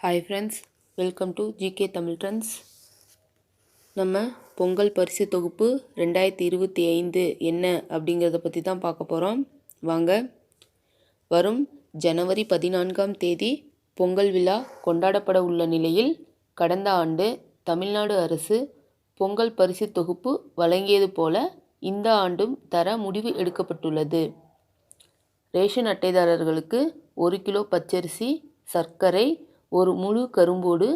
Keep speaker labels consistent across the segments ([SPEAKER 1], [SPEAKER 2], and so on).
[SPEAKER 1] Hi friends, welcome to GK Tamil trends. நம்ம பொங்கல் பரிசு தொகுப்பு 2025 என்ன அப்படிங்கிறத பற்றி தான் பார்க்க போகிறோம். வாங்க. வரும் ஜனவரி 14ஆம் தேதி பொங்கல் விழா கொண்டாடப்பட உள்ள நிலையில் கடந்த ஆண்டு தமிழ்நாடு அரசு பொங்கல் பரிசு தொகுப்பு வழங்கியது போல இந்த ஆண்டும் தர முடிவு எடுக்கப்பட்டுள்ளது. ரேஷன் அட்டைதாரர்களுக்கு 1 கிலோ பச்சரிசி, சர்க்கரை, ஒரு முழு கரும்போடு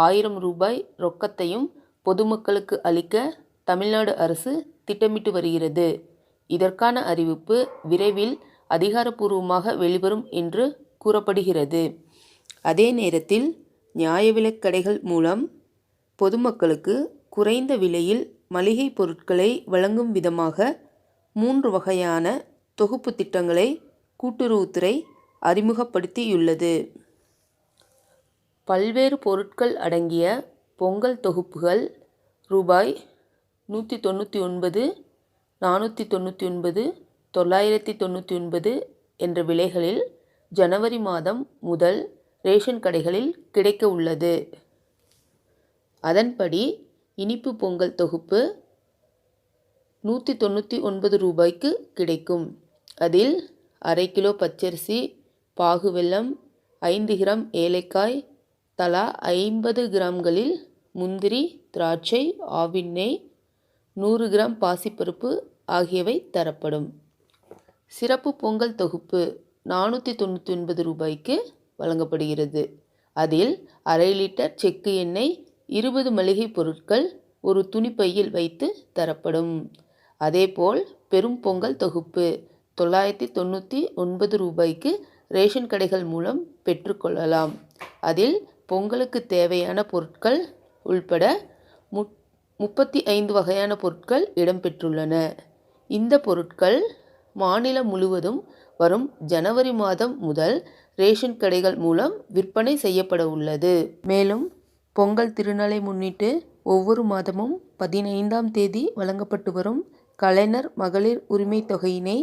[SPEAKER 1] 1000 ரூபாய் ரொக்கத்தையும் பொதுமக்களுக்கு அளிக்க தமிழ்நாடு அரசு திட்டமிட்டு வருகிறது. இதற்கான அறிவிப்பு விரைவில் அதிகாரப்பூர்வமாக வெளிவரும் என்று கூறப்படுகிறது. அதே நேரத்தில் நியாய விலைக் கடைகள் மூலம் பொதுமக்களுக்கு குறைந்த விலையில் மளிகை பொருட்களை வழங்கும் விதமாக 3 வகையான தொகுப்பு திட்டங்களை கூட்டுறவுத்துறை அறிமுகப்படுத்தியுள்ளது. பல்வேறு பொருட்கள் அடங்கிய பொங்கல் தொகுப்புகள் ரூபாய் 199, 499, 999 என்ற விலைகளில் ஜனவரி மாதம் முதல் ரேஷன் கடைகளில் கிடைக்க உள்ளது. அதன்படி இனிப்பு பொங்கல் தொகுப்பு 199 ரூபாய்க்கு கிடைக்கும். அதில் 1/2 கிலோ பச்சரிசி, பாகு வெல்லம், 5 கிராம் ஏலக்காய், தலா 50 கிராம்களில் முந்திரி, திராட்சை, ஆவின் நெய், 100 கிராம் பாசிப்பருப்பு ஆகியவை தரப்படும். சிறப்பு பொங்கல் தொகுப்பு 499 ரூபாய்க்கு வழங்கப்படுகிறது. அதில் 1/2 லிட்டர் செக்கு எண்ணெய், 20 மளிகை பொருட்கள் ஒரு துணிப்பையில் வைத்து தரப்படும். அதேபோல் பெரும் பொங்கல் தொகுப்பு 999 ரூபாய்க்கு ரேஷன் கடைகள் மூலம் பெற்றுக்கொள்ளலாம். அதில் பொங்கலுக்கு தேவையான பொருட்கள் உள்பட 35 வகையான பொருட்கள் இடம்பெற்றுள்ளன. இந்த பொருட்கள் மாநிலம் முழுவதும் வரும் ஜனவரி மாதம் முதல் ரேஷன் கடைகள் மூலம் விற்பனை செய்யப்பட உள்ளது. மேலும் பொங்கல் திருநாளை முன்னிட்டு ஒவ்வொரு மாதமும் 15ஆம் தேதி வழங்கப்பட்டு வரும் கலைஞர் மகளிர் உரிமை தொகையினை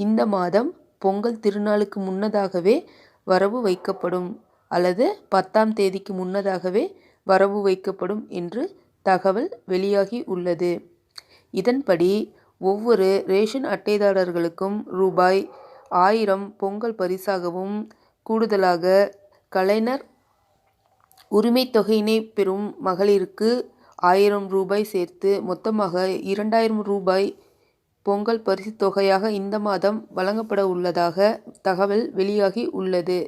[SPEAKER 1] இந்த மாதம் பொங்கல் திருநாளுக்கு முன்னதாகவே வரவு வைக்கப்படும் அல்லது 10ஆம் தேதிக்கு முன்னதாகவே வரவு வைக்கப்படும் என்று தகவல் வெளியாகி உள்ளது. இதன்படி ஒவ்வொரு ரேஷன் அட்டைதாரர்களுக்கும் ரூபாய் 1000 பொங்கல் பரிசாகவும், கூடுதலாக கலைஞர் உரிமை தொகையினை பெறும் மகளிருக்கு 1000 ரூபாய் சேர்த்து மொத்தமாக 2000 ரூபாய் பொங்கல் பரிசு தொகையாக இந்த மாதம் வழங்கப்பட உள்ளதாக தகவல் வெளியாகி உள்ளது.